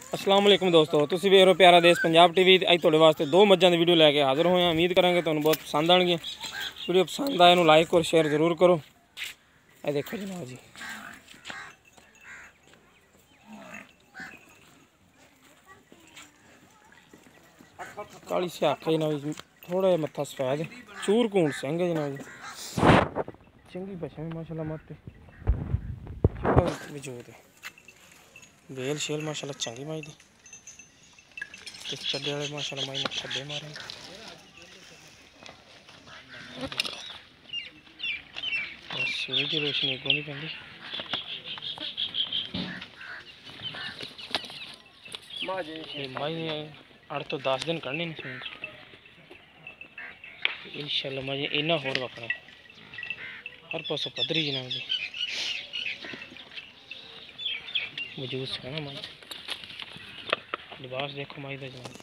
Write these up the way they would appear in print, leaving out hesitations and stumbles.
अस्सलाम वालेकुम दोस्तों, तुसीं वेख रहे हो प्यारा देश पंजाब टीवी। अज तुहाडे वास्ते दो मज्जां दी वीडियो लैके हाज़र होए हैं। उम्मीद करांगे तुहानूं बहुत पसंद आउणगियां। वीडियो पसंद आए लाइक और शेयर जरूर करो। ये देखो जनाब जी, काली स्याख है जनाब जी, थोड़ा जिहा मत्था सफेद चूर कूण सिंह है जनाब जी। चंगी बछा भी माशाल्लाह मत वजूद है। बेल शेल माशाल्लाह चंगी माई दी। चड्डे वाले माशाल्लाह माई ने छड्डे मारे। सूरज की रोशनी अगों नहीं पैंदी। माई ने 8 तो 10 दिन कढ़ने ने सूरज इंशाल्लाह। माई इन्ना होर वखरा हर पासों पद्धरी जनाब जी। वजूद सोहना माई, लिबास देखो माई का जनाब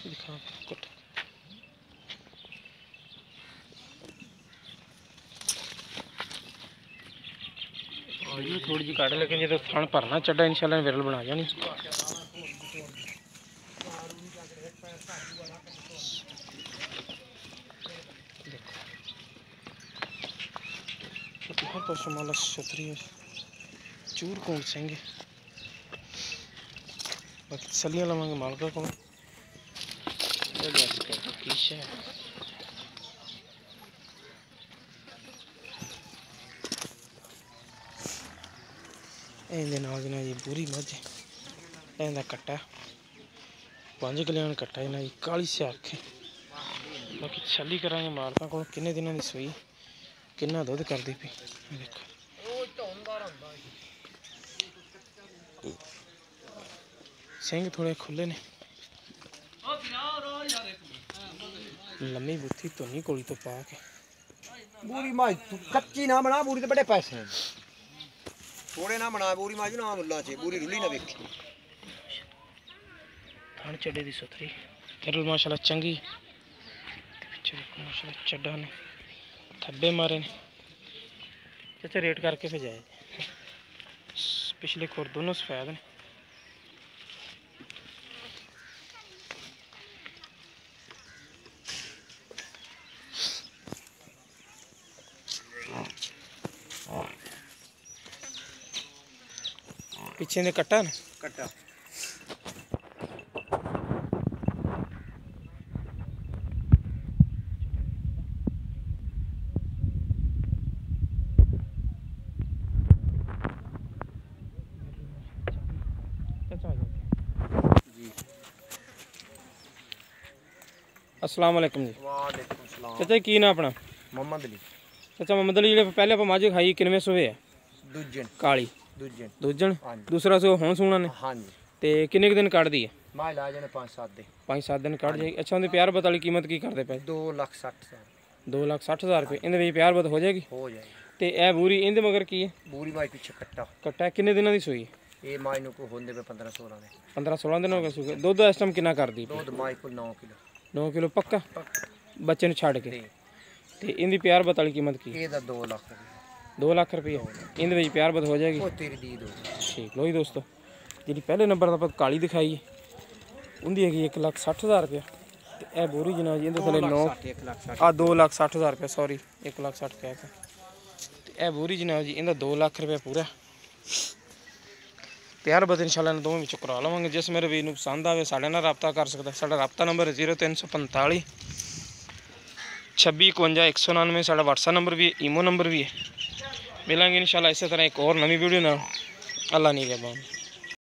दिखा कुट। थोड़ी जी काट, लेकिन जो थन भरना चड्डा इंशाल्लाह विरल बना जानी। हर पासों माला सुथरी चूर कौन सिंह। बाकी तसलियां लवांगे मालका को। जी पूरी मझ इहदा कट्टा 5 किलो कट्टा इन्हों की काली स्याख है। बाकी तसली करांगे मालका को किन्ने दिनों की सूई किन्ना दुध करती पी। देखो सिंह थोड़े खुले ने, लम्मी बुत्थी धुनी कोली तो पा के। बूरी माज कच्ची ना बना, बूरी तो बड़े पैसे हैं। थोड़े ना बना बूरी माज ना मुल्ला चे, बूरी रुली ना वेखी। थान चड्डे दी सुथरी विरल माशाल्लाह चंगी। माशाल्लाह चड्डा ने थब्बे मारे ने। चाचा रेट करके फिर जाए। पिछले खुर दोनों सफेद ने। पीछे ने कट्टा ना कट्टा जी। अस्सलाम वालेकुम जी। वालेकुम सलाम। चाचा की ना अपना? मोहम्मद अली। चाचा मोहम्मद अली जो पहले आप मझ खाई किनवे सूए है? दूजन काली दूजन दूजन। हाँ जी। दूसरा सो हुण सूना ने हाँ जी। ते किन्ने दिन कढ़दी है? माज ला जाने 5-7 दे। 5-7 दिन कढ़ जाएगी। अच्छा उनकी प्यार बत वाली कीमत की करते पे? 2,60,000। 2,60,000 रुपये। इन्हें प्यार बत हो जाएगी? हो जाएगी। ते ए बूरी इंदे मगर की है? बूरी माज पीछे कट्टा कट्टा किन्ने दिनों की सूई है? ये माज नु को होंदे पे 15-16 दे। 15-16 दिन हो गए सूखे। दुध इस टाइम कितना कर दी? दूध माज को 9 किलो। 9 किलो पक्का बच्चे ने छड़ के। ते इनकी प्यार बत वाली कीमत की? ये 2 लाख रुपए। 2 लाख रुपये इंदे विच प्यार बत हो जाएगी? ओ तेरी दी दो। ठीक लो जी दोस्तों, जी पहले नंबर का आप काली दिखाई है उनकी हैगी 1,60,000 रुपया। तो यह बोरी जनाब जी थले 9 2,60,000 रुपया, सॉरी 1,60,000 कह के। तो यह बोरी जनाब जी इनका 2 लाख रुपया पूरा। प्यार बत इंशाल्लाह दोवें विचों करा लवांगे। जिस मेरे वीर नूं पसंद आवे साडे नाल राबता कर सकदा। साडा राबता नंबर 0345 26 51 199। साडा व्हाट्सएप नंबर भी है, ईमो नंबर भी है। मिलांगे इंशाल्लाह इसी तरह एक और नवी वीडियो नाल। अल्लाह नहीं के बाद।